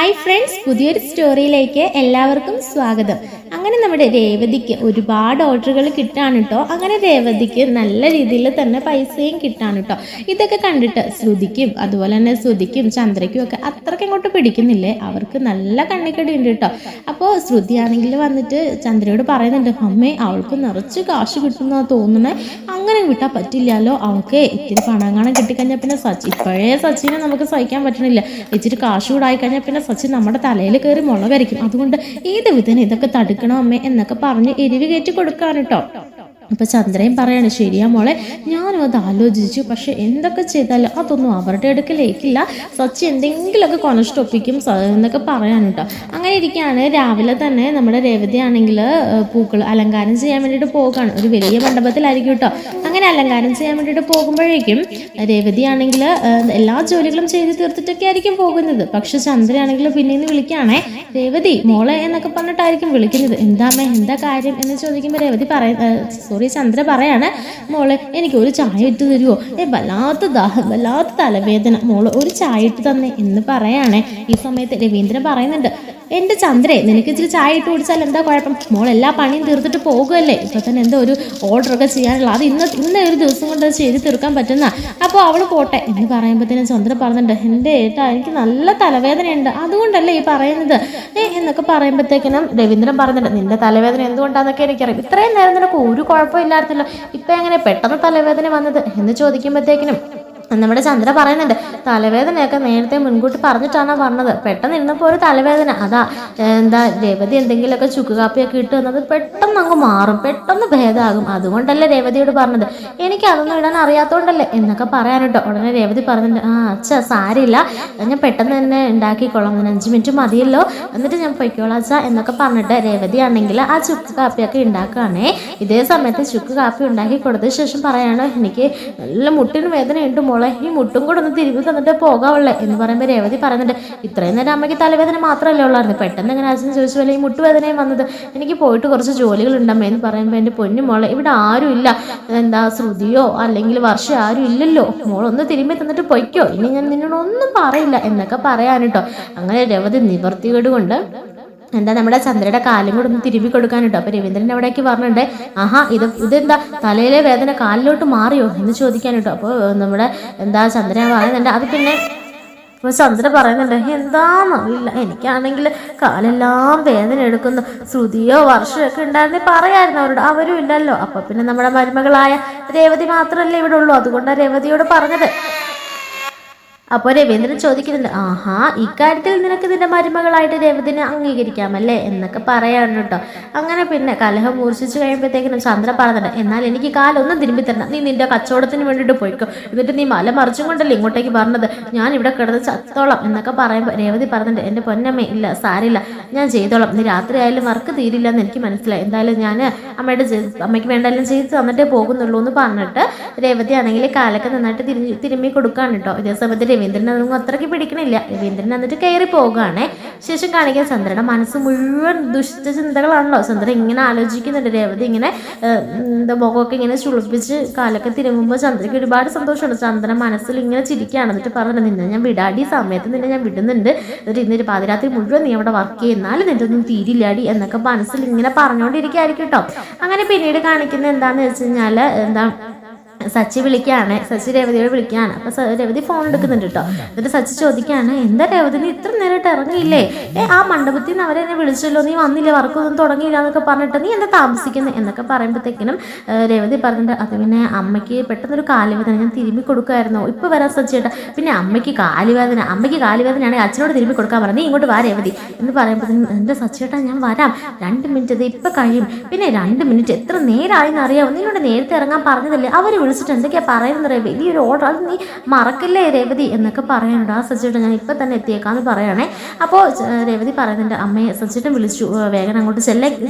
Hi friends, പുതിയൊരു സ്റ്റോറിയിലേക്ക് എല്ലാവർക്കും സ്വാഗതം. അങ്ങനെ നമ്മുടെ രേവതിക്ക് ഒരുപാട് ഓർഡറുകൾ കിട്ടാണ് കേട്ടോ. അങ്ങനെ രേവതിക്ക് നല്ല രീതിയിൽ തന്നെ പൈസയും കിട്ടാണ് കേട്ടോ. ഇതൊക്കെ കണ്ടിട്ട് ശ്രുതിക്കും അതുപോലെ തന്നെ ശ്രുതിക്കും ചന്ദ്രയ്ക്കും ഒക്കെ അത്രയ്ക്ക് അങ്ങോട്ട് പിടിക്കുന്നില്ലേ, അവർക്ക് നല്ല കണ്ണിക്കടി ഉണ്ട് കേട്ടോ. അപ്പോൾ ശ്രുതിയാണെങ്കിൽ വന്നിട്ട് ചന്ദ്രയോട് പറയുന്നുണ്ട്, അമ്മേ അവൾക്ക് നിറച്ച് കാശ് കിട്ടുന്ന തോന്നുന്നേ, അങ്ങനെ വിട്ടാൽ പറ്റില്ലല്ലോ, അവൾക്ക് ഇത്തിരി പണങ്ങാണം കിട്ടിക്കഴിഞ്ഞാൽ പിന്നെ ഇപ്പോഴേ സച്ചിനെ നമുക്ക് സഹിക്കാൻ പറ്റണില്ല, ഇച്ചിരി കാശ് കൂടായി കഴിഞ്ഞാൽ പിന്നെ സച്ചിൻ നമ്മുടെ തലയിൽ കയറി മുളകരിക്കും, അതുകൊണ്ട് ഏത് വിധന ഇതൊക്കെ തടുക്കണം അമ്മേ എന്നൊക്കെ പറഞ്ഞ് എരിവ് കയറ്റി കൊടുക്കാൻ കേട്ടോ. അപ്പോൾ ചന്ദ്രയും പറയാണ്, ശരിയാ മോളെ, ഞാനും അത് ആലോചിച്ചു, പക്ഷെ എന്തൊക്കെ ചെയ്താലും അതൊന്നും അവരുടെ അടുക്കലേക്കില്ല, സച്ചി എന്തെങ്കിലുമൊക്കെ കൊണഷ്ടൊപ്പിക്കും എന്നൊക്കെ പറയാൻ കേട്ടോ. അങ്ങനെ ഇരിക്കുകയാണ്. രാവിലെ തന്നെ നമ്മുടെ രേവതി ആണെങ്കിൽ പൂക്കൾ അലങ്കാരം ചെയ്യാൻ വേണ്ടിയിട്ട് പോകുകയാണ്. ഒരു വലിയ മണ്ഡപത്തിലായിരിക്കും കേട്ടോ. അങ്ങനെ അലങ്കാരം ചെയ്യാൻ വേണ്ടിയിട്ട് പോകുമ്പോഴേക്കും രേവതി ആണെങ്കിൽ എല്ലാ ജോലികളും ചെയ്ത് തീർത്തിട്ടൊക്കെ ആയിരിക്കും പോകുന്നത്. പക്ഷെ ചന്ദ്രയാണെങ്കിൽ പിന്നീന്ന് വിളിക്കുകയാണേ, രേവതി മോളെ എന്നൊക്കെ പറഞ്ഞിട്ടായിരിക്കും വിളിക്കുന്നത്. എന്താമ്മേ, എന്താ കാര്യം എന്ന് ചോദിക്കുമ്പോൾ രേവതി ചന്ദ്ര പറയാണ്, മോളെ എനിക്ക് ഒരു ചായ ഇട്ട് തരുമോ, വല്ലാത്ത ദാഹം, വല്ലാത്ത തലവേദന, മോള് ഒരു ചായ ഇട്ട് തന്നെ എന്ന് പറയാണേ. ഈ സമയത്ത് രവീന്ദ്രൻ പറയുന്നുണ്ട്, എൻ്റെ ചന്ദ്രേ, നിനക്ക് ഇച്ചിരി ചായ ഇട്ട് കുടിച്ചാൽ എന്താ കുഴപ്പം, മോൾ എല്ലാ പണിയും തീർത്തിട്ട് പോകുമല്ലേ, ഇപ്പൊ തന്നെ എന്തോ ഒരു ഓർഡറൊക്കെ ചെയ്യാനുള്ള, അത് ഇന്ന ഒരു ദിവസം കൊണ്ട് അത് ചെയ്ത് തീർക്കാൻ പറ്റുന്ന, അപ്പോൾ അവൾ പോട്ടെ എന്ന് പറയുമ്പോഴത്തേനും ചന്ദ്ര പറയുന്നുണ്ട്, എൻ്റെ ഏട്ടാ എനിക്ക് നല്ല തലവേദനയുണ്ട്, അതുകൊണ്ടല്ലേ ഈ പറയുന്നത് എന്നൊക്കെ പറയുമ്പോഴത്തേക്കിനും രവീന്ദ്രൻ പറയുന്നുണ്ട്, നിന്റെ തലവേദന എന്തുകൊണ്ടാന്നൊക്കെ എനിക്കറിയാം, ഇത്രയും നേരം നിനക്ക് ഒരു കുഴപ്പമില്ലായിരുന്നല്ലോ, ഇപ്പം എങ്ങനെ പെട്ടെന്ന് തലവേദന വന്നത് എന്ന് ചോദിക്കുമ്പോഴത്തേക്കിനും നമ്മുടെ ചന്ദ്ര പറയുന്നുണ്ട്, തലവേദനയൊക്കെ നേരത്തെ മുൻകൂട്ടി പറഞ്ഞിട്ടാണ് പറഞ്ഞത്, പെട്ടെന്ന് ഇരുന്നപ്പോൾ ഒരു തലവേദന, അതാ എന്താ രേവതി എന്തെങ്കിലുമൊക്കെ ചുക്ക് കാപ്പിയൊക്കെ ഇട്ട് വന്നത് പെട്ടെന്ന് അങ്ങ് മാറും, പെട്ടെന്ന് ഭേദമാകും, അതുകൊണ്ടല്ലേ രേവതിയോട് പറഞ്ഞത്, എനിക്ക് അതൊന്നും ഇടാൻ അറിയാത്തതുകൊണ്ടല്ലേ എന്നൊക്കെ പറയാനിട്ടോ. ഉടനെ രേവതി പറഞ്ഞിട്ടുണ്ട്, അച്ഛാ സാരില്ല, ഞാൻ പെട്ടെന്ന് തന്നെ ഉണ്ടാക്കിക്കൊള്ളാം, 5 മിനിറ്റ് മതിയല്ലോ, എന്നിട്ട് ഞാൻ പൊയ്ക്കോളാം അച്ഛാ എന്നൊക്കെ പറഞ്ഞിട്ട് രേവതി ആണെങ്കിൽ ആ ചുക്ക് കാപ്പിയൊക്കെ ഉണ്ടാക്കുകയാണേ. ഇതേ സമയത്ത് ചുക്ക് കാപ്പി ഉണ്ടാക്കി കൊടുത്ത ശേഷം പറയാണ്, എനിക്ക് നല്ല മുട്ടിന് വേദനയുണ്ട് മോളെ, ഈ മുട്ടും കൂടെ ഒന്ന് തിരിഞ്ഞു തന്നിട്ട് പോകാവുള്ളേ എന്ന് പറയുമ്പോൾ രേവതി പറയുന്നുണ്ട്, ഇത്രയും നേരം അമ്മയ്ക്ക് തലവേദന മാത്രമല്ലേ ഉള്ളായിരുന്നു, പെട്ടെന്ന് എങ്ങനെ അച്ഛൻ ചോദിച്ചു പോലെ ഈ മുട്ടുവേദനയും വന്നത്, എനിക്ക് പോയിട്ട് കുറച്ച് ജോലികളുണ്ടമ്മേ എന്ന് പറയുമ്പോൾ, എൻ്റെ പൊന്നു മോളെ ഇവിടെ ആരും ഇല്ല, എന്താ ശ്രുതിയോ അല്ലെങ്കിൽ വർഷം ആരും ഇല്ലല്ലോ, മോളൊന്ന് തിരുമ്പി തന്നിട്ട് പൊയ്ക്കോ, ഇനി ഞാൻ നിന്നോടൊന്നും പറയില്ല എന്നൊക്കെ പറയാനിട്ടോ. അങ്ങനെ രേവതി നിവർത്തികേട് കൊണ്ട് എന്താ നമ്മുടെ ചന്ദ്രയുടെ കാലും കൂടെ ഒന്ന് തിരുമ്പി കൊടുക്കാൻ കേട്ടോ. അപ്പോൾ രവീന്ദ്രൻ അവിടേക്ക് പറഞ്ഞിട്ടുണ്ട്, ഇതെന്താ തലയിലെ വേദന കാലിലോട്ട് മാറിയോ എന്ന് ചോദിക്കാൻ കേട്ടോ. അപ്പോൾ നമ്മുടെ ചന്ദ്ര പറയുന്നുണ്ട്, അത് പിന്നെ അപ്പോൾ ചന്ദ്ര പറയുന്നുണ്ട്, എന്താണെന്നറിയില്ല, എനിക്കാണെങ്കിൽ കാലെല്ലാം വേദന എടുക്കുന്നു, ശ്രുതിയോ വർഷമൊക്കെ ഉണ്ടായിരുന്നേ പറയായിരുന്നു അവരോട്, അവരും ഇല്ലല്ലോ, അപ്പോൾ പിന്നെ നമ്മുടെ മരുമകളായ രേവതി മാത്രമല്ലേ ഇവിടെ ഉള്ളൂ, അതുകൊണ്ടാണ് രേവതിയോട് പറഞ്ഞത്. അപ്പോൾ രവീന്ദ്രൻ ചോദിക്കുന്നുണ്ട്, ഇക്കാര്യത്തിൽ നിനക്ക് നിന്റെ മരുമകളായിട്ട് രേവതിനെ അംഗീകരിക്കാമല്ലേ എന്നൊക്കെ പറയാൻ കേട്ടോ. അങ്ങനെ പിന്നെ കലഹം മൂർച്ഛിച്ച് കഴിയുമ്പോഴത്തേക്കിനും ചന്ദ്ര പറയുന്നുണ്ട്, എന്നാൽ എനിക്ക് കാലൊന്നും തിരുമ്പി തരണം, നീ നിന്റെ കച്ചവടത്തിന് വേണ്ടിയിട്ട് പോയിക്കോ, എന്നിട്ട് നീ മല മറിച്ചും കൊണ്ടല്ലേ ഇങ്ങോട്ടേക്ക് പറഞ്ഞത്, ഞാൻ ഇവിടെ കിടന്ന് ചത്തോളം എന്നൊക്കെ പറയുമ്പോൾ രേവതി പറയുന്നുണ്ട്, എൻ്റെ പൊന്നമ്മ ഇല്ല സാരില്ല, ഞാൻ ചെയ്തോളാം, നീ രാത്രി ആയാലും വർക്ക് തീരില്ല എന്ന് എനിക്ക് മനസ്സിലായി, എന്തായാലും ഞാൻ അമ്മയ്ക്ക് വേണ്ടെല്ലാം ചെയ്ത് തന്നിട്ടേ പോകുന്നുള്ളൂ എന്ന് പറഞ്ഞിട്ട് രേവതി ആണെങ്കിൽ കാലൊക്കെ നന്നായിട്ട് തിരുമ്മി കൊടുക്കാൻ കേട്ടോ. ഇതേ സമയത്ത് രവീന്ദ്രൻ അതൊന്നും അത്രയ്ക്ക് പിടിക്കണില്ല. രവീന്ദ്രൻ എന്നിട്ട് കയറി പോകുകയാണേ. ശേഷം കാണിക്കാൻ ചന്ദ്രയുടെ മനസ്സ് മുഴുവൻ ദുഷ്ടചിന്തകളാണല്ലോ. ചന്ദ്ര ഇങ്ങനെ ആലോചിക്കുന്നുണ്ട്, രേവതി ഇങ്ങനെ മുഖമൊക്കെ ഇങ്ങനെ ചുളിപ്പിച്ച് കാലൊക്കെ തിരുമ്പുമ്പോൾ ചന്ദ്രയ്ക്ക് ഒരുപാട് സന്തോഷമാണ്. ചന്ദ്രൻ മനസ്സിൽ ഇങ്ങനെ ചിരിക്കുകയാണ്. എന്നിട്ട് പറഞ്ഞു, നിന്നെ ഞാൻ വിടാടി, സമയത്ത് നിന്നെ ഞാൻ വിടുന്നുണ്ട്, എന്നിട്ട് ഇന്നൊരു പാതിരാത്രി മുഴുവൻ നീ അവിടെ വർക്ക് ചെയ്യുന്നാലും നിന്റെ ഒന്നും തീരില്ലാടി എന്നൊക്കെ മനസ്സിൽ ഇങ്ങനെ പറഞ്ഞുകൊണ്ടിരിക്കുകയായിരിക്കും കേട്ടോ. അങ്ങനെ പിന്നീട് കാണിക്കുന്നത് എന്താണെന്ന് വെച്ച് കഴിഞ്ഞാൽ സച്ചി വിളിക്കുകയാണ്, സച്ചി രേവതിയോട് വിളിക്കുകയാണ്. അപ്പോൾ രേവതി ഫോൺ എടുക്കുന്നുണ്ട് കേട്ടോ. എന്നിട്ട് സച്ചി ചോദിക്കുകയാണ്, എന്താ രേവതി നീ ഇത്ര നേരമായിട്ട് ഇറങ്ങിയില്ലേ, ആ മണ്ഡപത്തിൽ നിന്ന് അവരെന്നെ വിളിച്ചല്ലോ, നീ വന്നില്ല, വർക്കൊന്നും തുടങ്ങിയില്ല എന്നൊക്കെ പറഞ്ഞിട്ട് നീ എന്താ താമസിക്കുന്നത് എന്നൊക്കെ പറയുമ്പോഴത്തേക്കിനും രേവതി പറഞ്ഞിട്ട്, അത് പിന്നെ അമ്മയ്ക്ക് പെട്ടെന്നൊരു കാലുവേദന, ഞാൻ തിരുമ്പി കൊടുക്കുമായിരുന്നു, ഇപ്പോൾ വരാൻ സച്ചിയേട്ടാ, പിന്നെ അമ്മയ്ക്ക് കാലുവേദനയാണെങ്കിൽ അച്ഛനോട് തിരുമ്പി കൊടുക്കാൻ പറഞ്ഞു, നീ ഇങ്ങോട്ട് വാ രേവതി എന്ന് പറയുമ്പോഴത്തേക്കും, എൻ്റെ സച്ചിയേട്ടാ ഞാൻ വരാം, 2 മിനിറ്റ് ഇത് ഇപ്പം കഴിയും, പിന്നെ 2 മിനിറ്റ് എത്ര നേരമായെന്ന് അറിയാമോ, നിന്നോട് നേരത്തെ ഇറങ്ങാൻ പറഞ്ഞതല്ലേ, അവർ വിളിച്ചിട്ട് എന്തൊക്കെയാ പറയുന്നത്, വലിയൊരു ഓർഡർ, അത് നീ മറക്കല്ലേ രേവതി എന്നൊക്കെ പറയാനുണ്ട്. ആ സച്ചിയേട്ടൻ ഞാൻ ഇപ്പം തന്നെ എത്തിയേക്കാന്ന് പറയണേ. അപ്പോൾ രേവതി പറയുന്നുണ്ട്, അമ്മയെ സച്ചിയേട്ടൻ വിളിച്ചു, വേഗം അങ്ങോട്ട്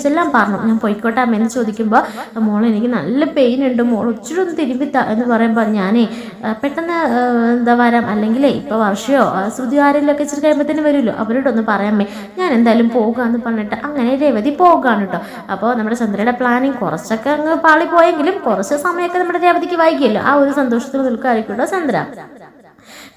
ചെല്ലാൻ പറഞ്ഞു, ഞാൻ പോയിക്കോട്ടെ അമ്മ എന്ന് ചോദിക്കുമ്പോൾ, മോളെ എനിക്ക് നല്ല പെയിൻ ഉണ്ട്, മോൾ ഒച്ചിരി ഒന്ന് തിരുമ്പിത്ത എന്ന് പറയുമ്പോൾ, ഞാനേ പെട്ടെന്ന് വരാം, അല്ലെങ്കിലേ ഇപ്പോൾ വർഷയോ ശ്രുതി ആരെങ്കിലുമൊക്കെ ഇച്ചിരി കഴിയുമ്പോഴത്തേന് വരുമല്ലോ, അവരോടൊന്ന് പറയാമേ, ഞാൻ എന്തായാലും പോകുകയെന്ന് പറഞ്ഞിട്ട് അങ്ങനെ രേവതി പോകുകയാണ് കേട്ടോ. അപ്പോൾ നമ്മുടെ ചന്ദ്രയുടെ പ്ലാനിങ് കുറച്ചൊക്കെ അങ്ങ് പാളിപ്പോയെങ്കിലും കുറച്ച് സമയമൊക്കെ നമ്മുടെ രേവതിക്ക് വൈകിയല്ലോ, ആ ഒരു സന്തോഷത്തിൽ നിൽക്കായിരിക്കും ചന്ദ്ര.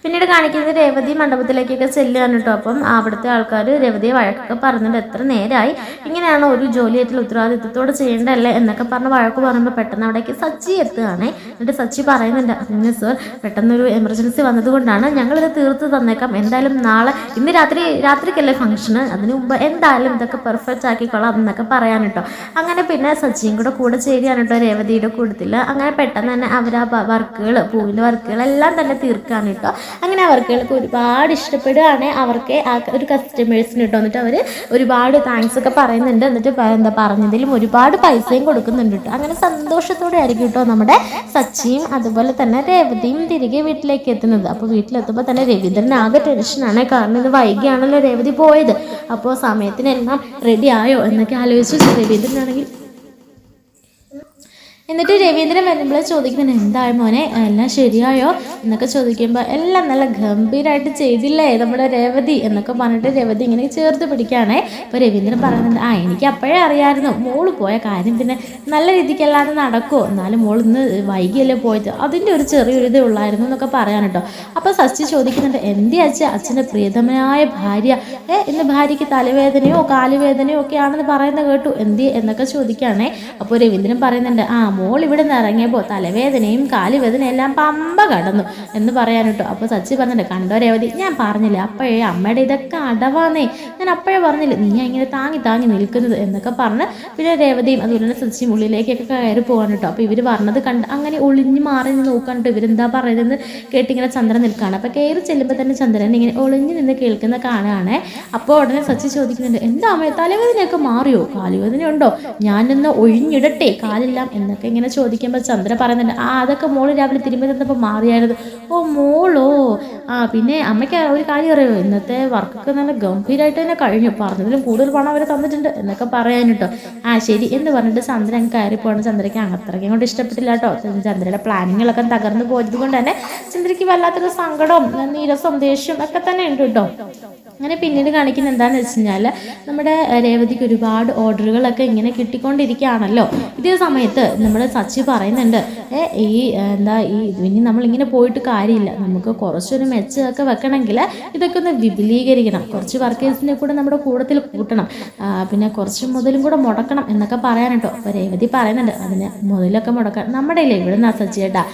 പിന്നീട് കാണിക്കുന്നത് രേവതി മണ്ഡപത്തിലേക്കൊക്കെ ചെല്ലുകയാണ് കേട്ടോ. അപ്പം അവിടുത്തെ ആൾക്കാർ രേവതിയെ വഴക്കൊക്കെ പറഞ്ഞിട്ട് എത്ര നേരമായി ഇങ്ങനെയാണോ ഒരു ജോലിയായിട്ടുള്ള ഉത്തരവാദിത്വത്തോടെ ചെയ്യേണ്ടതല്ലേ എന്നൊക്കെ പറഞ്ഞ് വഴക്ക് പറയുമ്പോൾ പെട്ടെന്ന് അവിടേക്ക് സച്ചി എത്തുകയാണേ. എന്നിട്ട് സച്ചി പറയുന്നുണ്ട്, അതിന് സർ പെട്ടെന്നൊരു എമർജൻസി വന്നതുകൊണ്ടാണ് ഞങ്ങളിത് തീർത്ത് തന്നേക്കാം, എന്തായാലും നാളെ ഇന്ന് രാത്രിക്കല്ലേ ഫംഗ്ഷന്, അതിന് മുമ്പ് എന്തായാലും ഇതൊക്കെ പെർഫെക്റ്റ് ആക്കിക്കൊള്ളാം എന്നൊക്കെ പറയാൻ കേട്ടോ. അങ്ങനെ പിന്നെ സച്ചിയും കൂടെ ചേരുകയാണ് കേട്ടോ രേവതിയുടെ കൂട്ടത്തിൽ. അങ്ങനെ പെട്ടെന്ന് തന്നെ അവർ ആ വർക്കുകൾ പൂവിൻ്റെ വർക്കുകളെല്ലാം തന്നെ തീർക്കാൻ കേട്ടോ. അങ്ങനെ ആ വർക്കുകൾക്ക് ഒരുപാട് ഇഷ്ടപ്പെടുകയാണ്. അവർക്ക് ആ ഒരു കസ്റ്റമേഴ്സിന് കേട്ടോ. എന്നിട്ട് അവർ ഒരുപാട് താങ്ക്സ് ഒക്കെ പറയുന്നുണ്ട്. എന്നിട്ട് എന്താ പറഞ്ഞതിലും ഒരുപാട് പൈസയും കൊടുക്കുന്നുണ്ട് കേട്ടോ. അങ്ങനെ സന്തോഷത്തോടെ ആയിരിക്കും കേട്ടോ നമ്മുടെ സച്ചിയും അതുപോലെ തന്നെ രേവതിയും തിരികെ വീട്ടിലേക്ക് എത്തുന്നത്. അപ്പോൾ വീട്ടിലെത്തുമ്പോൾ തന്നെ രവീന്ദ്രൻ ആകെ ടെൻഷനാണ്. കാരണം ഇത് വൈകിയാണല്ലോ രേവതി പോയത്. അപ്പോൾ സമയത്തിനെല്ലാം റെഡി ആയോ എന്നൊക്കെ ആലോചിച്ച് രവീന്ദ്രനാണെങ്കിൽ എന്നിട്ട് രവീന്ദ്രൻ വരുമ്പോൾ ചോദിക്കുന്നുണ്ട്, എന്തായ മോനെ എല്ലാം ശരിയായോ എന്നൊക്കെ ചോദിക്കുമ്പോൾ എല്ലാം നല്ല ഗംഭീരമായിട്ട് ചെയ്തില്ലേ നമ്മുടെ രേവതി എന്നൊക്കെ പറഞ്ഞിട്ട് രേവതി ഇങ്ങനെ ചേർത്ത് പിടിക്കുകയാണേ. അപ്പോൾ രവീന്ദ്രൻ പറയുന്നുണ്ട്, എനിക്ക് അപ്പോഴേ അറിയാമായിരുന്നു മോള് പോയ കാര്യം പിന്നെ നല്ല രീതിക്കല്ലാതെ നടക്കുമോ, എന്നാലും മോൾ ഇന്ന് വൈകിയല്ലേ പോയത്, അതിൻ്റെ ഒരു ചെറിയൊരു ഇതേ ഉള്ളായിരുന്നു എന്നൊക്കെ പറയാൻ കേട്ടോ. അപ്പോൾ സച്ചി ചോദിക്കുന്നുണ്ട്, എന്തി അച്ഛൻ്റെ പ്രിയതമനായ ഭാര്യ ഇന്ന് ഭാര്യയ്ക്ക് തലവേദനയോ കാലുവേദനയോ ഒക്കെ ആണെന്ന് പറയുന്നത് കേട്ടു, എന്തി എന്നൊക്കെ ചോദിക്കുകയാണേ. അപ്പോൾ രവീന്ദ്രൻ പറയുന്നുണ്ട്, മോൾ ഇവിടെ നിന്ന് ഇറങ്ങിയപ്പോൾ തലവേദനയും കാലുവേദനയും എല്ലാം പമ്പ കടന്നു എന്ന് പറയാൻ കേട്ടോ. അപ്പോൾ സച്ചി പറഞ്ഞിട്ട്, കണ്ടോ രേവതി ഞാൻ പറഞ്ഞില്ലേ അപ്പോഴേ അമ്മയുടെ ഇതൊക്കെ അടവാന്നേ, ഞാൻ അപ്പോഴേ പറഞ്ഞില്ലേ നീ ഇങ്ങനെ താങ്ങി നിൽക്കുന്നത് എന്നൊക്കെ പറഞ്ഞ് പിന്നെ രേവതിയും അതുപോലെ തന്നെ സച്ചിയും ഉള്ളിലേക്കൊക്കെ കയറി പോകാൻ കേട്ടോ. അപ്പോൾ ഇവർ പറഞ്ഞത് കണ്ട് അങ്ങനെ ഒളിഞ്ഞു മാറി നിന്ന് നോക്കാൻ കേട്ടോ. ഇവരെന്താ പറയുന്നത് കേട്ടിങ്ങനെ ചന്ദ്രൻ നിൽക്കുകയാണ്. അപ്പോൾ കയറി ചെല്ലുമ്പോൾ തന്നെ ചന്ദ്രൻ ഇങ്ങനെ ഒളിഞ്ഞു നിന്ന് കേൾക്കുന്ന കാണുകയാണേ. അപ്പോൾ ഉടനെ സച്ചി ചോദിക്കുന്നുണ്ട്, എന്താ അമ്മ തലവേദനയൊക്കെ മാറിയോ, കാലുവേദന ഉണ്ടോ, ഞാനൊന്ന് ഒഴിഞ്ഞിടട്ടെ കാലെല്ലാം എന്നൊക്കെ ഇങ്ങനെ ചോദിക്കുമ്പോൾ ചന്ദ്ര പറയുന്നുണ്ട്, അതൊക്കെ മോള് രാവിലെ തിരുമ്പി തന്നപ്പോൾ മാറിയായിരുന്നു. ഓ മോളോ, പിന്നെ അമ്മയ്ക്ക് ഒരു കാര്യം അറിയോ, ഇന്നത്തെ വർക്കൊക്കെ നല്ല ഗംഭീരമായിട്ട് തന്നെ കഴിഞ്ഞു, പറഞ്ഞതിലും കൂടുതൽ പണം അവർ തന്നിട്ടുണ്ട് എന്നൊക്കെ പറയാൻ കേട്ടോ. ശരി എന്ന് പറഞ്ഞിട്ട് ചന്ദ്ര അങ്ങ് കയറി പോകണം. ചന്ദ്രയ്ക്ക് അത്രയ്ക്കും കൊണ്ട് ഇഷ്ടപ്പെട്ടില്ല കേട്ടോ. ചന്ദ്രയുടെ പ്ലാനിങ്ങുകളൊക്കെ തകർന്നു പോയത് കൊണ്ട് തന്നെ ചന്ദ്രയ്ക്ക് വല്ലാത്തൊരു സങ്കടവും നീരസവും ദേഷ്യവും ഒക്കെ തന്നെ ഉണ്ട് കേട്ടോ. അങ്ങനെ പിന്നീട് കാണിക്കുന്ന എന്താണെന്ന് വെച്ച് കഴിഞ്ഞാൽ നമ്മുടെ രേവതിക്ക് ഒരുപാട് ഓർഡറുകളൊക്കെ ഇങ്ങനെ കിട്ടിക്കൊണ്ടിരിക്കുകയാണല്ലോ. ഇതേ സമയത്ത് നമ്മുടെ സച്ചി പറയുന്നുണ്ട്, ഇനി നമ്മളിങ്ങനെ പോയിട്ട് കാര്യമില്ല, നമുക്ക് കുറച്ചൊരു മെച്ചമൊക്കെ വെക്കണമെങ്കിൽ ഇതൊക്കെ ഒന്ന് വിപുലീകരിക്കണം, കുറച്ച് വർക്കേഴ്സിനെ കൂടെ നമ്മുടെ കൂട്ടത്തിൽ കൂട്ടണം, പിന്നെ കുറച്ച് മുതലും കൂടെ മുടക്കണം എന്നൊക്കെ പറയാൻ കേട്ടോ. അപ്പോൾ രേവതി പറയുന്നുണ്ട്, അതിന് മുതലൊക്കെ മുടക്കാൻ നമ്മുടെ ഇല്ലേ ഇവിടെ നിന്നാ സച്ചിയേട്ടാ,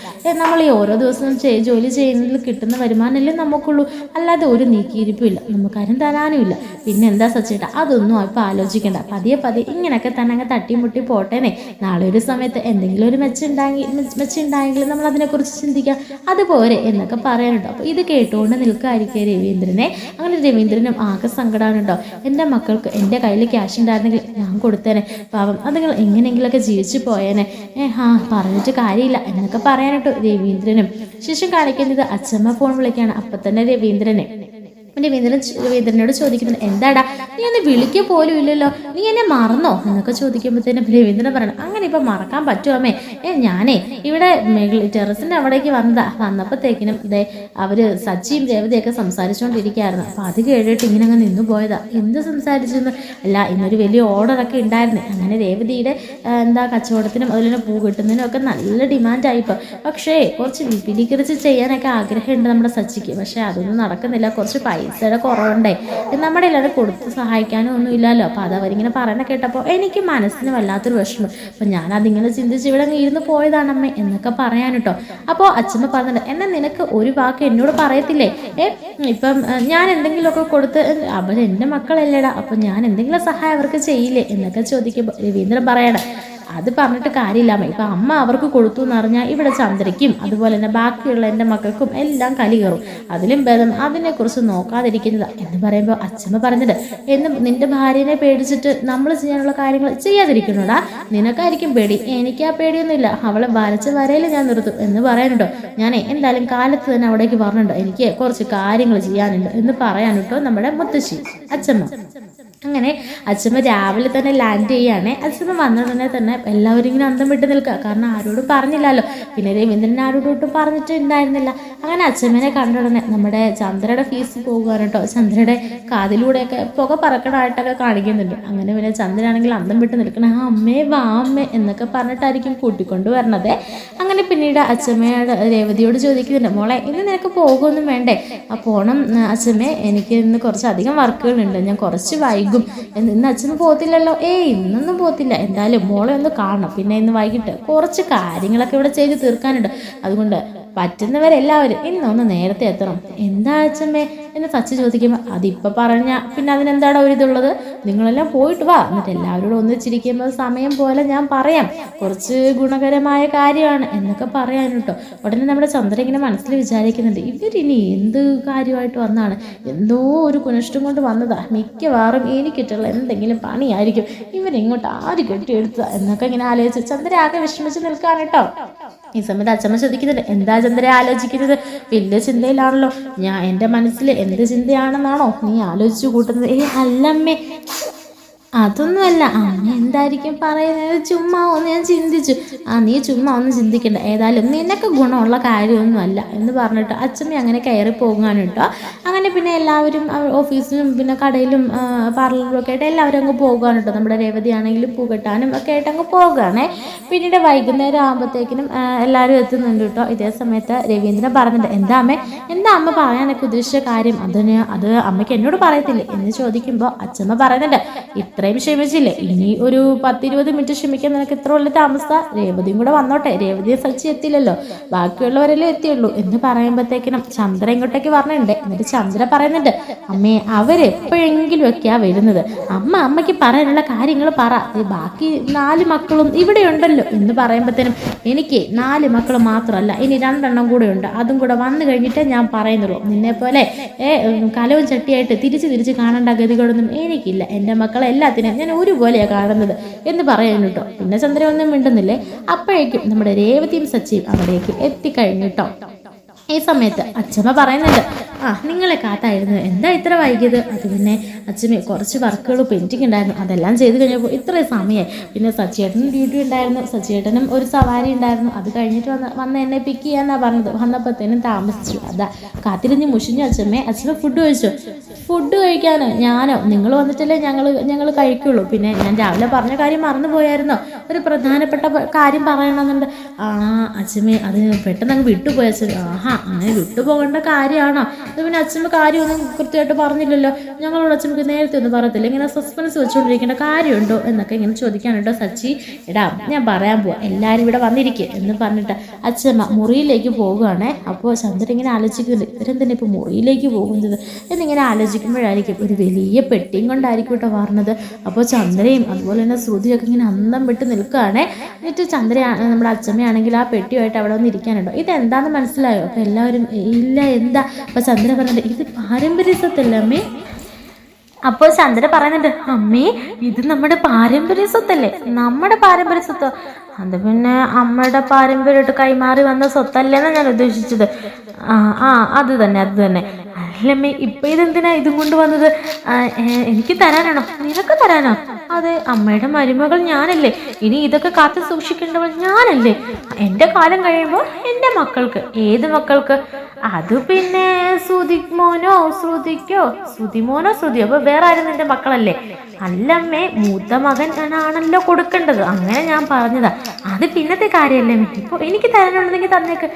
നമ്മൾ ഈ ഓരോ ദിവസവും ജോലി ചെയ്യുന്നതിൽ കിട്ടുന്ന വരുമാനമല്ലേ നമുക്കുള്ളൂ, അല്ലാതെ ഒരു നീക്കിയിരിപ്പും ഇല്ല, നമുക്കാരും തരാനുമില്ല. പിന്നെ എന്താ സച്ചിയേട്ടാ അതൊന്നും ഇപ്പോൾ ആലോചിക്കേണ്ട, പതിയെ ഇങ്ങനെയൊക്കെ തന്നെ അങ്ങ് തട്ടിമുട്ടി പോട്ടേനെ, നാളെ ഒരു സമയത്ത് എന്തെങ്കിലും ഒരു മെച്ചുണ്ടായെങ്കിൽ നമ്മൾ അതിനെക്കുറിച്ച് ചിന്തിക്കാം, അതുപോലെ എന്നൊക്കെ പറയാനുണ്ടോ. അപ്പോൾ ഇത് കേട്ടുകൊണ്ട് നിൽക്കാതിരിക്കുക രവീന്ദ്രനെ. അങ്ങനെ രവീന്ദ്രനും ആകെ സങ്കടമാണ് കേട്ടോ. എൻ്റെ മക്കൾക്ക് എൻ്റെ കയ്യിൽ ക്യാഷ് ഉണ്ടായിരുന്നെങ്കിൽ ഞാൻ കൊടുത്തേനെ, പാവം അതുങ്ങൾ എങ്ങനെയെങ്കിലുമൊക്കെ ജീവിച്ചു പോയേനെ, പറഞ്ഞിട്ട് കാര്യമില്ല എന്നൊക്കെ പറയാനിട്ടോ രവീന്ദ്രനും. ശേഷം കാണിക്കുന്നത് അച്ഛമ്മ ഫോൺ വിളിക്കുകയാണ്. അപ്പം തന്നെ രവീന്ദ്രനോട് ചോദിക്കുന്നുണ്ട്, എന്താടാ നീ ഒന്ന് വിളിക്കുക പോലും ഇല്ലല്ലോ, നീ എന്നെ മറന്നോ എന്നൊക്കെ ചോദിക്കുമ്പോഴത്തേനും രവീന്ദ്രൻ പറയണം, അങ്ങനെ ഇപ്പം മറക്കാൻ പറ്റുമേ, ഞാനേ ഇവിടെ ടെറസിൻ്റെ അവിടേക്ക് വന്നപ്പോഴത്തേക്കിനും അവർ സച്ചിയും രേവതിയൊക്കെ സംസാരിച്ചുകൊണ്ടിരിക്കുകയായിരുന്നു. അപ്പോൾ അത് കേട്ടിട്ട് ഇങ്ങനെ അങ്ങ് നിന്നു പോയതാ. എന്ത് സംസാരിച്ചെന്ന് അല്ല, ഇന്നൊരു വലിയ ഓർഡറൊക്കെ ഉണ്ടായിരുന്നു, അങ്ങനെ രേവതിയുടെ കച്ചവടത്തിനും അതുപോലെ പൂ കിട്ടുന്നതിനും ഒക്കെ നല്ല ഡിമാൻഡായിപ്പോൾ. പക്ഷേ കുറച്ച് വിപുലീകരിച്ച് ചെയ്യാനൊക്കെ ആഗ്രഹമുണ്ട് നമ്മുടെ സച്ചിക്ക്, പക്ഷേ അതൊന്നും നടക്കുന്നില്ല, കുറച്ച് പൈസയുടെ കുറവുണ്ടേ, നമ്മുടെ ഇല്ലാതെ കൊടുത്ത് സഹായിക്കാനും ഒന്നും ഇല്ലല്ലോ. അപ്പോൾ അത് അവരിങ്ങനെ പറയുന്ന കേട്ടപ്പോൾ എനിക്ക് മനസ്സിന് വല്ലാത്തൊരു വിഷമം. അപ്പം ഞാനതിങ്ങനെ ചിന്തിച്ച് ഇവിടെ ഇരുന്ന് പോയതാണമ്മേ എന്നൊക്കെ പറയാൻ കേട്ടോ. അപ്പോൾ അച്ഛമ്മ പറഞ്ഞിട്ട്, എന്നാൽ നിനക്ക് ഒരു വാക്ക് എന്നോട് പറയത്തില്ലേ, ഇപ്പം ഞാൻ എന്തെങ്കിലുമൊക്കെ കൊടുത്ത് അവർ എൻ്റെ മക്കളല്ലേടാ, അപ്പം ഞാൻ എന്തെങ്കിലും സഹായം അവർക്ക് ചെയ്യില്ലേ എന്നൊക്കെ ചോദിക്കുമ്പോൾ രവീന്ദ്രൻ പറയണം, അത് പറഞ്ഞിട്ട് കാര്യമില്ലാമേ, ഇപ്പം അമ്മ അവർക്ക് കൊടുത്തു എന്ന് പറഞ്ഞാൽ ഇവിടെ ചന്ദ്രയ്ക്കും അതുപോലെ തന്നെ ബാക്കിയുള്ള എൻ്റെ മക്കൾക്കും എല്ലാം കലി കയറും, അതിലും ഭേദം അതിനെക്കുറിച്ച് നോക്കാതിരിക്കുന്നതാ എന്ന് പറയുമ്പോൾ അച്ഛമ്മ പറഞ്ഞിട്ട്, നിന്റെ ഭാര്യനെ പേടിച്ചിട്ട് നമ്മൾ ചെയ്യാനുള്ള കാര്യങ്ങൾ ചെയ്യാതിരിക്കണോടാ, നിനക്കായിരിക്കും പേടി, എനിക്ക് ആ പേടിയൊന്നുമില്ല, അവളെ വരച്ച വരയിൽ ഞാൻ നിർത്തും എന്ന് പറയാനുണ്ടോ. ഞാൻ എന്തായാലും കാലത്ത് തന്നെ അവിടേക്ക് പറഞ്ഞിട്ടുണ്ടോ, എനിക്ക് കുറച്ച് കാര്യങ്ങൾ ചെയ്യാനുണ്ട് എന്ന് പറയാനുണ്ടോ നമ്മുടെ മുത്തശ്ശി അച്ഛമ്മ. അങ്ങനെ അച്ഛമ്മ രാവിലെ തന്നെ ലാൻഡ് ചെയ്യുകയാണേ. അച്ഛമ്മ വന്നതിനെ തന്നെ എല്ലാവരും ഇങ്ങനെ അന്തം വിട്ട് നിൽക്കുക. കാരണം ആരോടും പറഞ്ഞില്ലല്ലോ, പിന്നെ രവീന്ദ്രൻ ആരോടും പറഞ്ഞിട്ടുണ്ടായിരുന്നില്ല. അങ്ങനെ അച്ഛമ്മേനെ കണ്ടുടനെ നമ്മുടെ ചന്ദ്രയുടെ ഫീസ് പോകുകയാണ് കേട്ടോ. ചന്ദ്രയുടെ കാതിലൂടെയൊക്കെ പുക പറക്കണമായിട്ടൊക്കെ കാണിക്കുന്നുണ്ട്. അങ്ങനെ പിന്നെ ചന്ദ്രനാണെങ്കിൽ അന്തം വിട്ട് നിൽക്കണം. ആ അമ്മേ വാ അമ്മേ എന്നൊക്കെ പറഞ്ഞിട്ടായിരിക്കും കൂട്ടിക്കൊണ്ട് വരണത്. അങ്ങനെ പിന്നീട് അച്ഛമ്മയോട് രേവതിയോട് ചോദിക്കുന്നുണ്ട്, മോളെ ഇന്ന് നിനക്ക് പോകുമൊന്നും വേണ്ടേ? ആ പോണം അച്ഛമ്മേ, എനിക്ക് ഇന്ന് കുറച്ചധികം വർക്കുകളുണ്ട്, ഞാൻ കുറച്ച് വൈകും. ഇന്ന് അച്ഛന് പോകത്തില്ലല്ലോ? ഇന്നൊന്നും പോകത്തില്ല, എന്തായാലും മോളെ ഒന്ന് കാണണം. പിന്നെ ഇന്ന് വൈകിട്ട് കുറച്ച് കാര്യങ്ങളൊക്കെ ഇവിടെ ചെയ്ത് തീർക്കാനുണ്ട്, അതുകൊണ്ട് പറ്റുന്നവരെല്ലാവരും ഇന്നൊന്ന് നേരത്തെ എത്തണം. എന്താ അച്ഛമ്മേ എന്ന് സച്ചി ചോദിക്കുമ്പോൾ, അതിപ്പോൾ പറഞ്ഞാൽ പിന്നെ അതിനെന്താണ് ഒരിതുള്ളത്? നിങ്ങളെല്ലാം പോയിട്ട് വാ, എന്നിട്ട് എല്ലാവരോടും ഒന്നിച്ചിരിക്കുമ്പോൾ സമയം പോലെ ഞാൻ പറയാം, കുറച്ച് ഗുണകരമായ കാര്യമാണ് എന്നൊക്കെ പറയാൻ കേട്ടോ. ഉടനെ നമ്മുടെ ചന്ദ്ര ഇങ്ങനെ മനസ്സിൽ വിചാരിക്കുന്നുണ്ട്, ഇവരിനി എന്ത് കാര്യമായിട്ട് വന്നാണ്, എന്തോ ഒരു കുനിഷ്ടം കൊണ്ട് വന്നതാ, മിക്കവാറും എനിക്കിട്ടുള്ള എന്തെങ്കിലും പണിയായിരിക്കും, ഇവരിങ്ങോട്ട് ആര് കെട്ടിയെടുത്ത എന്നൊക്കെ ഇങ്ങനെ ആലോചിച്ച് ചന്ദ്ര ആകെ വിഷമിച്ച് നിൽക്കാൻ കേട്ടോ. ഈ സമയത്ത് അച്ഛമ്മ ചോദിക്കുന്നുണ്ട്, എന്താ ചന്ദ്ര ആലോചിക്കുന്നത്? വലിയ ചിന്തയിലാണല്ലോ. എൻ്റെ മനസ്സിൽ എന്ത് ചിന്തയാണെന്നാണോ നീ ആലോചിച്ചു കൂട്ടുന്നത്? അല്ലമ്മേ, അതൊന്നുമല്ല. അമ്മ എന്തായിരിക്കും പറയുന്നത്? ചുമ്മാ ഒന്ന് ഞാൻ ചിന്തിച്ചു. നീ ചുമ്മാ ഒന്ന് ചിന്തിക്കണ്ട, ഏതായാലും നിനക്ക് ഗുണമുള്ള കാര്യമൊന്നുമല്ല എന്ന് പറഞ്ഞിട്ട് അച്ഛമ്മ അങ്ങനെ കയറി പോകാൻ കേട്ടോ. അങ്ങനെ പിന്നെ എല്ലാവരും ഓഫീസിലും പിന്നെ കടയിലും പാർലറിലും ഒക്കെ ആയിട്ട് എല്ലാവരും അങ്ങ് പോകാൻ കേട്ടോ. നമ്മുടെ രേവതി ആണെങ്കിലും പൂ കെട്ടാനും ഒക്കെ ആയിട്ട് അങ്ങ് പോകുകയാണേ. പിന്നീട് വൈകുന്നേരം ആകുമ്പോഴത്തേക്കിനും എല്ലാവരും എത്തുന്നുണ്ട് കേട്ടോ. ഇതേ സമയത്ത് രവീന്ദ്രൻ പറഞ്ഞിട്ടുണ്ട്, എന്താ അമ്മ പറയാനൊക്കെ ഉദ്ദേശിച്ച കാര്യം? അത് അമ്മയ്ക്ക് എന്നോട് പറയത്തില്ലേ എന്ന് ചോദിക്കുമ്പോൾ അച്ഛമ്മ പറയുന്നുണ്ട്, ഇത്രയും ക്ഷമിച്ചില്ലേ, ഇനി ഒരു 10-20 മിനിറ്റ് ക്ഷമിക്കാൻ നിനക്ക് ഇത്ര വലിയ താമസ? രേവതിയും കൂടെ വന്നോട്ടെ, രേവതിയെ സച്ചി എത്തില്ലല്ലോ, ബാക്കിയുള്ളവരെല്ലാം എത്തിയുള്ളൂ എന്ന് പറയുമ്പോഴത്തേക്കിനും ചന്ദ്ര ഇങ്ങോട്ടേക്ക് പറഞ്ഞിട്ടുണ്ട്. എന്നിട്ട് ചന്ദ്ര പറയുന്നുണ്ട്, അമ്മേ അവരെപ്പോഴെങ്കിലും ഒക്കെയാ വരുന്നത്, അമ്മയ്ക്ക് പറയാനുള്ള കാര്യങ്ങൾ പറ, ബാക്കി 4 മക്കളും ഇവിടെ ഉണ്ടല്ലോ എന്ന് പറയുമ്പോഴത്തേനും, എനിക്ക് 4 മക്കൾ മാത്രമല്ല ഇനി 2 കൂടെ ഉണ്ട്, അതും കൂടെ വന്നു കഴിഞ്ഞിട്ടേ ഞാൻ പറയുന്നുള്ളൂ, നിന്നെ പോലെ കലവും ചട്ടിയായിട്ട് തിരിച്ച് കാണേണ്ട ഗതികളൊന്നും എനിക്കില്ല, എൻ്റെ മക്കളെ എല്ലാത്തിനും ഞാൻ ഒരുപോലെയാണ് കാണുന്നത് എന്ന് പറയാൻ കേട്ടോ. പിന്നെ ചന്ദ്ര ഒന്നും മിണ്ടുന്നില്ലേ. അപ്പോഴേക്കും നമ്മുടെ രേവതിയും സച്ചിയും അവിടേക്ക് എത്തിക്കഴിഞ്ഞിട്ടോ. ഈ സമയത്ത് അച്ഛമ്മ പറയുന്നുണ്ട്, നിങ്ങളെ കാത്തായിരുന്നു, എന്താ ഇത്ര വൈകിയത്? അത് പിന്നെ അച്ഛമ്മ കുറച്ച് വർക്കുകൾ പെൻഡിങ് ഉണ്ടായിരുന്നു, അതെല്ലാം ചെയ്ത് കഴിഞ്ഞപ്പോൾ ഇത്രയും സമയമായി. പിന്നെ സച്ചിയേട്ടനും ഡ്യൂട്ടി ഉണ്ടായിരുന്നു, സച്ചിയേട്ടനും ഒരു സവാരി ഉണ്ടായിരുന്നു, അത് കഴിഞ്ഞിട്ട് വന്ന് എന്നെ പിക്ക് ചെയ്യാന്നാണ് പറഞ്ഞത്. വന്നപ്പോഴത്തേനും താമസിച്ചു, അതാ കാത്തിരിഞ്ഞ് മുഷിഞ്ഞു. അച്ഛമ്മ ഫുഡ് കഴിച്ചോ? ഫുഡ് കഴിക്കാനോ? ഞാനോ? നിങ്ങൾ വന്നിട്ടല്ലേ ഞങ്ങൾ കഴിക്കുള്ളൂ. പിന്നെ ഞാൻ രാവിലെ പറഞ്ഞ കാര്യം മറന്നു പോയായിരുന്നോ? ഒരു പ്രധാനപ്പെട്ട കാര്യം പറയണമെന്നുണ്ട്. അച്ഛമ്മേ, അത് പെട്ടെന്ന് അങ്ങ് വിട്ടുപോയി അച്ഛൻ. അങ്ങനെ വിട്ടുപോകേണ്ട കാര്യമാണോ? അത് പിന്നെ അച്ഛമ്മ കാര്യമൊന്നും കൃത്യമായിട്ട് പറഞ്ഞില്ലല്ലോ, ഞങ്ങളോട് അച്ഛമ്മക്ക് നേരത്തെ ഒന്നും പറയത്തില്ല, ഇങ്ങനെ സസ്പെൻസ് വെച്ചുകൊണ്ടിരിക്കേണ്ട കാര്യമുണ്ടോ എന്നൊക്കെ ഇങ്ങനെ ചോദിക്കാനുണ്ടോ. സച്ചി, എടാ ഞാൻ പറയാൻ പോവാം, എല്ലാവരും ഇവിടെ വന്നിരിക്കുക എന്ന് പറഞ്ഞിട്ട് അച്ഛമ്മ മുറിയിലേക്ക് പോകുകയാണേ. അപ്പോൾ ചന്ദ്രൻ ഇങ്ങനെ ആലോചിക്കുന്നുണ്ട്, ഇവരെന്തിനാ ഇപ്പോൾ മുറിയിലേക്ക് പോകുന്നത് എന്നിങ്ങനെ ആലോചിക്കുമ്പോഴായിരിക്കും ഒരു വലിയ പെട്ടിയും കൊണ്ടായിരിക്കും കേട്ടോ പറഞ്ഞത്. അപ്പോൾ ചന്ദ്രയും അതുപോലെ തന്നെ ശ്രുതിയൊക്കെ ഇങ്ങനെ അന്തം വിട്ട് നിൽക്കുകയാണേ. എന്നിട്ട് നമ്മുടെ അച്ഛമ്മയാണെങ്കിൽ ആ പെട്ടിയുമായിട്ട് അവിടെ വന്ന് ഇരിക്കാനുണ്ടോ. ഇതെന്താണെന്ന് മനസ്സിലായോ? അപ്പോൾ എല്ലാവരും ഇല്ല എന്താ? അപ്പോൾ ചന്ദ്ര പറഞ്ഞിട്ട്, ഇത് പാരമ്പര്യ സ്വത്തല്ലേ അമ്മേ? അപ്പോൾ ചന്ദ്ര പറയുന്നുണ്ട്, അമ്മേ ഇത് നമ്മുടെ പാരമ്പര്യ സ്വത്തല്ലേ? നമ്മുടെ പാരമ്പര്യ സ്വത്ത്? അത് പിന്നെ അമ്മയുടെ പാരമ്പര്യമായിട്ട് കൈമാറി വന്ന സ്വത്തല്ലേന്നാണ് ഞാൻ ഉദ്ദേശിച്ചത്. അത് തന്നെ. അല്ലമ്മേ, ഇപ്പം ഇതെന്തിനാ ഇതും കൊണ്ട് വന്നത്? എനിക്ക് തരാനാണോ? നിനക്ക് തരാനോ? അതെ, അമ്മയുടെ മരുമകൾ ഞാനല്ലേ, ഇനി ഇതൊക്കെ കാത്തു സൂക്ഷിക്കേണ്ടവൾ ഞാനല്ലേ. എൻ്റെ കാലം കഴിയുമ്പോൾ എൻ്റെ മക്കൾക്ക്. ഏത് മക്കൾക്ക്? അത് പിന്നെ ശ്രുതിമോനോ അപ്പോൾ വേറെ ആരും നിന്റെ മക്കളല്ലേ? അല്ലമ്മേ, മൂത്ത മകൻ ആണല്ലോ കൊടുക്കേണ്ടത്, അങ്ങനെ ഞാൻ പറഞ്ഞതാ. അത് പിന്നത്തെ കാര്യമല്ലേ. ഇപ്പോൾ എനിക്ക് തരാനുണ്ടെങ്കിൽ തന്നേക്ക്.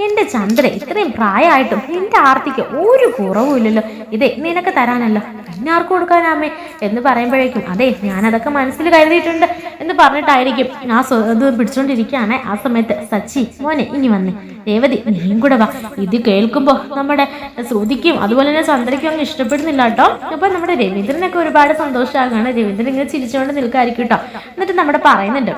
എൻ്റെ ചന്ദ്ര, ഇത്രയും പ്രായമായിട്ടും എൻ്റെ ആർത്തിക്ക് ഒരു കുറവുമില്ലല്ലോ. ഇതേ നിനക്ക് തരാനല്ലോ, പിന്നെ ആർക്ക് കൊടുക്കാനാമേ എന്ന് പറയുമ്പോഴേക്കും, അതെ ഞാനതൊക്കെ മനസ്സിൽ കരുതിയിട്ടുണ്ട് എന്ന് പറഞ്ഞിട്ടായിരിക്കും ഇത് പിടിച്ചോണ്ടിരിക്കുകയാണ്. ആ സമയത്ത് സച്ചി, മോനെ ഇനി വന്നേ, രേവതി നീയും കൂടെ വാ. ഇത് കേൾക്കുമ്പോൾ നമ്മുടെ ശ്രുതിക്കും അതുപോലെ തന്നെ ചന്ദ്രയ്ക്കും അങ്ങ് ഇഷ്ടപ്പെടുന്നില്ല കേട്ടോ. അപ്പോൾ നമ്മുടെ രവീന്ദ്രനൊക്കെ ഒരുപാട് സന്തോഷമാകാണ്. രവീന്ദ്രൻ ഇങ്ങനെ ചിരിച്ചുകൊണ്ട് നിൽക്കായിരിക്കും കേട്ടോ. എന്നിട്ട് നമ്മുടെ പറയുന്നുണ്ട്,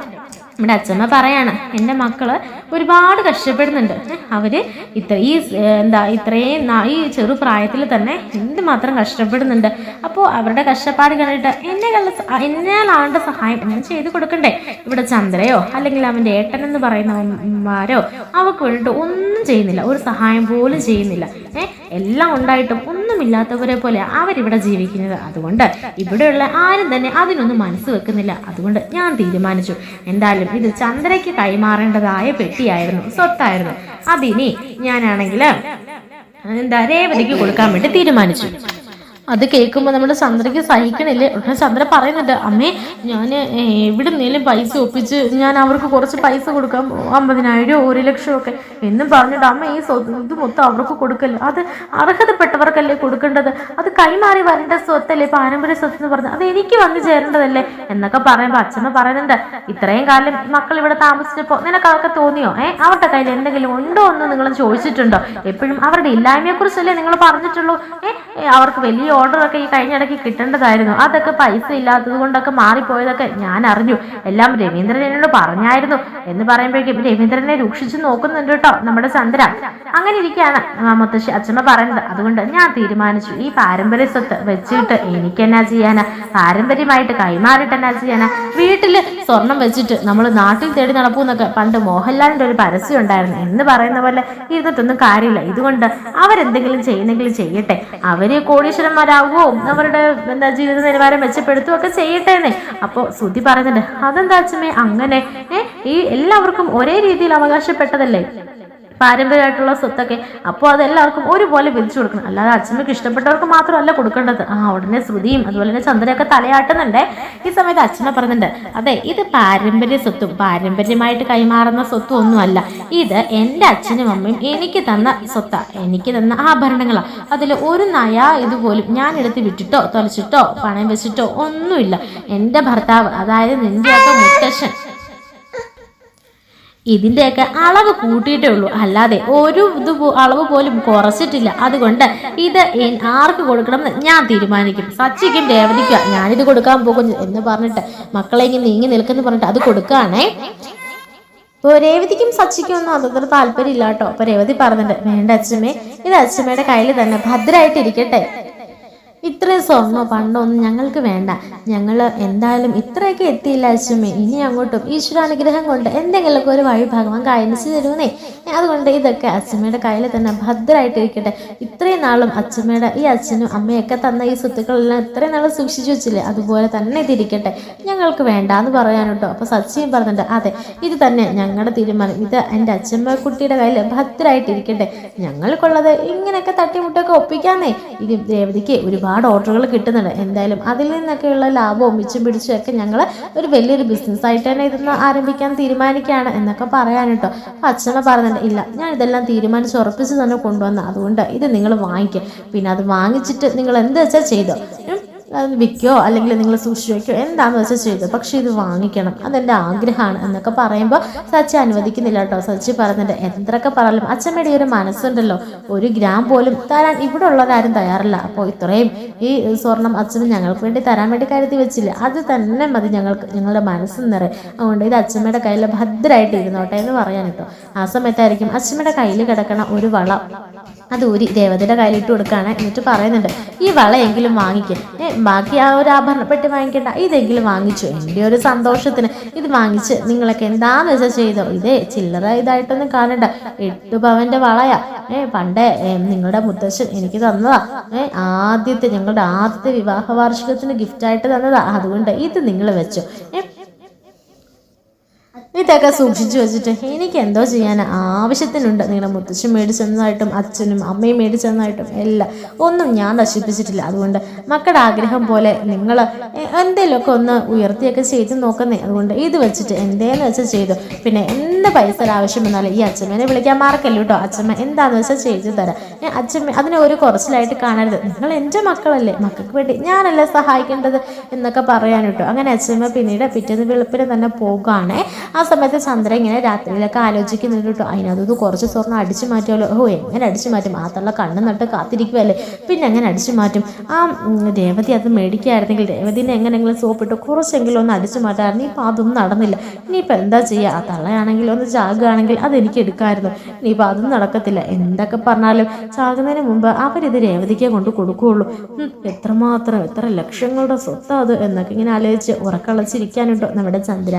നമ്മുടെ അച്ഛമ്മ പറയാണ്, എൻ്റെ മക്കള് ഒരുപാട് കഷ്ടപ്പെടുന്നുണ്ട്, അവര് ഇത്രയും ഈ ചെറുപ്രായത്തിൽ തന്നെ എന്തുമാത്രം കഷ്ടപ്പെടുന്നുണ്ട്. അപ്പോൾ അവരുടെ കഷ്ടപ്പാട് കണ്ടിട്ട് എന്നാലാവേണ്ട സഹായം ഞാൻ ചെയ്ത് കൊടുക്കണ്ടേ? ഇവിടെ ചന്ദ്രയോ അല്ലെങ്കിൽ അവൻ്റെ ഏട്ടൻ എന്ന് പറയുന്നവന്മാരോ അവർക്ക് വേണ്ടിയിട്ട് ഒന്നും ചെയ്യുന്നില്ല, ഒരു സഹായം പോലും ചെയ്യുന്നില്ല. എല്ലാം ഉണ്ടായിട്ടും ഒന്നും ഒന്നുമില്ലാത്തവരെ പോലെ അവരിവിടെ ജീവിക്കുന്നത്. അതുകൊണ്ട് ഇവിടെയുള്ള ആരും തന്നെ അതിനൊന്നും മനസ്സ് വെക്കുന്നില്ല. അതുകൊണ്ട് ഞാൻ തീരുമാനിച്ചു, എന്തായാലും ഇത് ചന്ദ്രയ്ക്ക് കൈമാറേണ്ടതായ പെട്ടിയായിരുന്നു, സ്വത്തായിരുന്നു. അതിനി ഞാനാണെങ്കിൽ രേവതിക്ക് കൊടുക്കാൻ വേണ്ടി തീരുമാനിച്ചു. അത് കേൾക്കുമ്പോൾ നമ്മുടെ ചന്ദ്രയ്ക്ക് സഹിക്കണില്ലേ. ഉടനെ ചന്ദ്ര പറയുന്നുണ്ട്, അമ്മേ ഞാൻ എവിടുന്നേലും പൈസ ഒപ്പിച്ച് ഞാൻ അവർക്ക് കുറച്ച് പൈസ കൊടുക്കാം, 50,000 1 ലക്ഷം ഒക്കെ എന്നും പറഞ്ഞിട്ട് അമ്മ ഈ ഇത് മൊത്തം അവർക്ക് കൊടുക്കല്ലേ, അത് അർഹതപ്പെട്ടവർക്കല്ലേ കൊടുക്കേണ്ടത്, അത് കൈമാറി വരേണ്ട സ്വത്തല്ലേ, പാരമ്പര്യ സ്വത്ത് എന്ന് പറഞ്ഞാൽ അത് എനിക്ക് വന്നു ചേരേണ്ടതല്ലേ എന്നൊക്കെ പറയുമ്പോൾ അച്ഛമ്മ പറയുന്നുണ്ട്, ഇത്രയും കാലം മക്കൾ ഇവിടെ താമസിച്ചപ്പോൾ നിനക്ക് അതൊക്കെ തോന്നിയോ? അവരുടെ കയ്യിൽ എന്തെങ്കിലും ഉണ്ടോ എന്ന് നിങ്ങൾ ചോദിച്ചിട്ടുണ്ടോ? എപ്പോഴും അവരുടെ ഇല്ലായ്മയെ കുറിച്ചല്ലേ നിങ്ങൾ പറഞ്ഞിട്ടുള്ളൂ. അവർക്ക് വലിയ ഓർഡറൊക്കെ ഈ കഴിഞ്ഞിടയ്ക്ക് കിട്ടേണ്ടതായിരുന്നു, അതൊക്കെ പൈസ ഇല്ലാത്തത് കൊണ്ടൊക്കെ മാറിപ്പോയതൊക്കെ ഞാൻ അറിഞ്ഞു, എല്ലാം രവീന്ദ്രൻ എന്നോട് പറഞ്ഞായിരുന്നു എന്ന് പറയുമ്പോഴേക്കും രവീന്ദ്രനെ രൂക്ഷിച്ചു നോക്കുന്നുണ്ട് കേട്ടോ നമ്മുടെ ചന്ദ്ര. അങ്ങനെ ഇരിക്കുകയാണ് മുത്തശ്ശി അച്ഛമ്മ പറയുന്നത്. അതുകൊണ്ട് ഞാൻ തീരുമാനിച്ചു, ഈ പാരമ്പര്യ സ്വത്ത് വെച്ചിട്ട് എനിക്ക് എന്നാ ചെയ്യാനാ, പാരമ്പര്യമായിട്ട് കൈമാറിയിട്ട് എന്നാ ചെയ്യാനാ, വീട്ടില് സ്വർണം വെച്ചിട്ട് നമ്മൾ നാട്ടിൽ തേടി നടപ്പൂന്നൊക്കെ പണ്ട് മോഹൻലാലിന്റെ ഒരു പരസ്യം ഉണ്ടായിരുന്നു എന്ന് പറയുന്ന പോലെ ഇരുന്നിട്ടൊന്നും കാര്യമില്ല. ഇതുകൊണ്ട് അവരെന്തെങ്കിലും ചെയ്യുന്നെങ്കിലും ചെയ്യട്ടെ, അവര് കോടീശ്വരന്മാരാകുമോ അവരുടെ ജീവിത നിലവാരം മെച്ചപ്പെടുത്തുകയോ ഒക്കെ ചെയ്യട്ടേന്നേ. അപ്പോൾ ശ്രുതി പറയുന്നുണ്ട്, അതെന്താ അച്ഛമ്മേ അങ്ങനെ? ഈ എല്ലാവർക്കും ഒരേ രീതിയിൽ അവകാശപ്പെട്ടതല്ലേ പാരമ്പര്യമായിട്ടുള്ള സ്വത്തൊക്കെ, അപ്പോൾ അതെല്ലാവർക്കും ഒരുപോലെ വിധിച്ചു കൊടുക്കണം, അല്ലാതെ അച്ഛമ്മക്ക് ഇഷ്ടപ്പെട്ടവർക്ക് മാത്രമല്ല കൊടുക്കേണ്ടത്. ഉടനെ ശ്രുതിയും അതുപോലെ തന്നെ ചന്ദ്രയൊക്കെ തലയാട്ടുന്നുണ്ട്. ഈ സമയത്ത് അച്ഛമ്മ പറയുന്നുണ്ട്, അതെ ഇത് പാരമ്പര്യ സ്വത്തും പാരമ്പര്യമായിട്ട് കൈമാറുന്ന സ്വത്തും ഒന്നുമല്ല, ഇത് എൻ്റെ അച്ഛനും അമ്മയും എനിക്ക് തന്ന സ്വത്താ, എനിക്ക് തന്ന ആഭരണങ്ങളാ. അതിൽ ഒരു നയാ ഇതുപോലും ഞാൻ എടുത്ത് വിട്ടിട്ടോ തൊലച്ചിട്ടോ പണം വെച്ചിട്ടോ ഒന്നുമില്ല. എൻ്റെ ഭർത്താവ്, അതായത് നിന്റെയൊക്കെ മുത്തശ്ശൻ, ഇതിൻ്റെയൊക്കെ അളവ് കൂട്ടിയിട്ടേ ഉള്ളൂ, അല്ലാതെ ഒരു അളവ് പോലും കുറച്ചിട്ടില്ല. അതുകൊണ്ട് ഇത് ആർക്ക് കൊടുക്കണം എന്ന് ഞാൻ തീരുമാനിക്കും, സച്ചിക്കും രേവതിക്കും ഞാനിത് കൊടുക്കാൻ പോകുന്നു എന്ന് പറഞ്ഞിട്ട് മക്കളെ ഇങ്ങനെ നീങ്ങി നിൽക്കുന്നു പറഞ്ഞിട്ട് അത് കൊടുക്കുകയാണേ. ഇപ്പോൾ രേവതിക്കും സച്ചിക്കും ഒന്നും അതത്ര താല്പര്യം ഇല്ല കേട്ടോ. അപ്പൊ രേവതി പറഞ്ഞിട്ട്, വേണ്ട അച്ഛമ്മേ, ഇത് അച്ഛമ്മയുടെ കയ്യിൽ തന്നെ ഭദ്രമായിട്ടിരിക്കട്ടെ, ഇത്രയും സ്വർണ്ണോ പണ്ടോ ഒന്നും ഞങ്ങൾക്ക് വേണ്ട, ഞങ്ങൾ എന്തായാലും ഇത്രയൊക്കെ എത്തിയില്ല അച്ഛമ്മേ, ഇനി അങ്ങോട്ടും ഈശ്വരാനുഗ്രഹം കൊണ്ട് എന്തെങ്കിലുമൊക്കെ ഒരു വഴി ഭഗവാൻ കാണിച്ചു തരുമെന്നേ, അതുകൊണ്ട് ഇതൊക്കെ അച്ഛമ്മയുടെ കയ്യിൽ തന്നെ ഭദ്രമായിട്ടിരിക്കട്ടെ. ഇത്രയും നാളും അച്ഛമ്മയുടെ ഈ അച്ഛനും അമ്മയൊക്കെ തന്ന ഈ സ്വത്തുക്കളെല്ലാം ഇത്രയും നാളും സൂക്ഷിച്ചു വെച്ചില്ലേ, അതുപോലെ തന്നെ ഇതിരിക്കട്ടെ, ഞങ്ങൾക്ക് വേണ്ട എന്ന് പറയാൻ കേട്ടോ. അപ്പോൾ സച്ചിയും പറഞ്ഞിട്ട്, അതെ ഇത് തന്നെ ഞങ്ങളുടെ തീരുമാനം, ഇത് എൻ്റെ അച്ഛമ്മ കുട്ടിയുടെ കയ്യിൽ ഭദ്രമായിട്ടിരിക്കട്ടെ, ഞങ്ങൾക്കുള്ളത് ഇങ്ങനെയൊക്കെ തട്ടിമുട്ടൊക്കെ ഒപ്പിക്കാന്നേ. ഇത് രേവതിക്ക് ഒരുപാട് ഓർഡറുകൾ കിട്ടുന്നുണ്ട്, എന്തായാലും അതിൽ നിന്നൊക്കെയുള്ള ലാഭവും മിച്ചം പിടിച്ചൊക്കെ ഞങ്ങൾ ഒരു വലിയൊരു ബിസിനസ്സായിട്ട് തന്നെ ഇതൊന്ന് ആരംഭിക്കാൻ തീരുമാനിക്കുകയാണ് എന്നൊക്കെ പറയാൻ കേട്ടോ. അച്ഛനെ പറയുന്നുണ്ട്, ഇല്ല ഞാൻ ഇതെല്ലാം തീരുമാനിച്ച് ഉറപ്പിച്ച് തന്നെ കൊണ്ടുവന്ന, അതുകൊണ്ട് ഇത് നിങ്ങൾ വാങ്ങിക്കുക, പിന്നെ അത് വാങ്ങിച്ചിട്ട് നിങ്ങൾ എന്ത് വെച്ചാൽ ചെയ്തോ, അത് വിൽക്കോ അല്ലെങ്കിൽ നിങ്ങൾ സൂക്ഷിച്ച് വയ്ക്കോ എന്താണെന്ന് വെച്ചാൽ ചെയ്തു, പക്ഷെ ഇത് വാങ്ങിക്കണം, അതെൻ്റെ ആഗ്രഹമാണ് എന്നൊക്കെ പറയുമ്പോൾ സച്ചി അനുവദിക്കുന്നില്ല കേട്ടോ. സച്ചി പറയുന്നുണ്ട്, എത്രയൊക്കെ പറയാലും അച്ഛമ്മയുടെ ഒരു മനസ്സുണ്ടല്ലോ, 1 ഗ്രാം പോലും തരാൻ ഇവിടെ ഉള്ളവരാരും തയ്യാറില്ല, അപ്പോൾ ഇത്രയും ഈ സ്വർണം അച്ഛന് ഞങ്ങൾക്ക് വേണ്ടി തരാൻ വേണ്ടി കരുതി വെച്ചില്ല, അത് തന്നെ മതി ഞങ്ങൾക്ക്, ഞങ്ങളുടെ മനസ്സ് നിറയെ, അതുകൊണ്ട് ഇത് അച്ഛമ്മയുടെ കയ്യിൽ ഭദ്രമായിട്ട് ഇരുന്നോട്ടെ എന്ന് പറയാൻ കേട്ടോ. ആ സമയത്തായിരിക്കും അച്ഛമ്മയുടെ കയ്യിൽ കിടക്കണ ഒരു വള അത് ഊരി രേവതിയുടെ കയ്യിലിട്ട് കൊടുക്കുകയാണ്. എന്നിട്ട് പറയുന്നുണ്ട്, ഈ വളയെങ്കിലും വാങ്ങിക്കും, ബാക്കി ആ ഒരു ആഭരണപ്പെട്ടി വാങ്ങിക്കേണ്ട, ഇതെങ്കിലും വാങ്ങിച്ചു, എൻ്റെ ഒരു സന്തോഷത്തിന് ഇത് വാങ്ങിച്ച് നിങ്ങളൊക്കെ എന്താന്ന് വെച്ചാൽ ചെയ്തോ, ഇതേ ചില്ലറ ഇതായിട്ടൊന്നും കാണണ്ട, 8 പവന്റെ വളയാ, പണ്ടേ നിങ്ങളുടെ മുത്തശ്ശൻ എനിക്ക് തന്നതാ, ഞങ്ങളുടെ ആദ്യത്തെ വിവാഹ വാർഷികത്തിന് ഗിഫ്റ്റായിട്ട് തന്നതാ, അതുകൊണ്ട് ഇത് നിങ്ങൾ വെച്ചോ, ഇതൊക്കെ സൂക്ഷിച്ചു വെച്ചിട്ട് എനിക്ക് എന്തോ ചെയ്യാൻ ആവശ്യത്തിനുണ്ട്, നിങ്ങളുടെ മുത്തശ്ശൻ മേടിച്ചെന്നതായിട്ടും അച്ഛനും അമ്മയും മേടിച്ചെന്നതായിട്ടും എല്ലാം ഒന്നും ഞാൻ നശിപ്പിച്ചിട്ടില്ല, അതുകൊണ്ട് മക്കളുടെ ആഗ്രഹം പോലെ നിങ്ങൾ എന്തെങ്കിലുമൊക്കെ ഒന്ന് ഉയർത്തിയൊക്കെ ചെയ്ത് നോക്കുന്നേ, അതുകൊണ്ട് ഇത് വെച്ചിട്ട് എന്തേന്ന് വെച്ചാൽ ചെയ്തു, പിന്നെ എന്ത് പൈസ ആവശ്യം വന്നാലും ഈ അച്ഛമ്മേനെ വിളിക്കാൻ മാർക്കല്ലോ കേട്ടോ, അച്ഛമ്മ എന്താന്ന് വെച്ചാൽ ചെയ്തു തരാം, അച്ഛമ്മ അതിനെ ഒരു കുറച്ചിലായിട്ട് കാണരുത്, നിങ്ങൾ എൻ്റെ മക്കളല്ലേ, മക്കൾക്ക് വേണ്ടി ഞാനല്ലേ സഹായിക്കേണ്ടത് എന്നൊക്കെ പറയാൻ കേട്ടോ. അങ്ങനെ അച്ഛമ്മ പിന്നീട് പിറ്റേന്ന് വെളുപ്പിന് തന്നെ പോകുകയാണേ. ആ സമയത്ത് ചന്ദ്ര ഇങ്ങനെ രാത്രിയിലൊക്കെ ആലോചിക്കുന്നുണ്ട് കേട്ടോ, അതിനകത്ത് കുറച്ച് സ്വർണ്ണം അടിച്ചു മാറ്റുമല്ലോ, എങ്ങനെ അടിച്ചു മാറ്റും, മാത്രമല്ല കണ്ണ് നട്ട് കാത്തിരിക്കുമല്ലേ, പിന്നെ എങ്ങനെ അടിച്ചു മാറ്റും, രേവതി അത് മേടിക്കുകയായിരുന്നെങ്കിൽ രേവതിനെ എങ്ങനെയെങ്കിലും സോപ്പിട്ട് കുറച്ചെങ്കിലും ഒന്ന് അടിച്ചു മാറ്റാമായിരുന്നു, ഇപ്പം അതൊന്നും നടന്നില്ല, ഇനിയിപ്പോൾ എന്താ ചെയ്യുക, ആ തള്ളയാണെങ്കിൽ ഒന്ന് ചാകുകയാണെങ്കിൽ അതെനിക്ക് എടുക്കാമായിരുന്നു, ഇനിയിപ്പോൾ അതൊന്നും നടക്കത്തില്ല, എന്തൊക്കെ പറഞ്ഞാലും ചാകുന്നതിന് മുമ്പ് അവരിത് രേവതിക്ക് കൊണ്ട് കൊടുക്കുകയുള്ളൂ, എത്ര ലക്ഷങ്ങളുടെ സ്വത്താ അത് എന്നൊക്കെ ഇങ്ങനെ ആലോചിച്ച് ഉറക്കളച്ചിരിക്കാനുണ്ടോ നമ്മുടെ ചന്ദ്ര.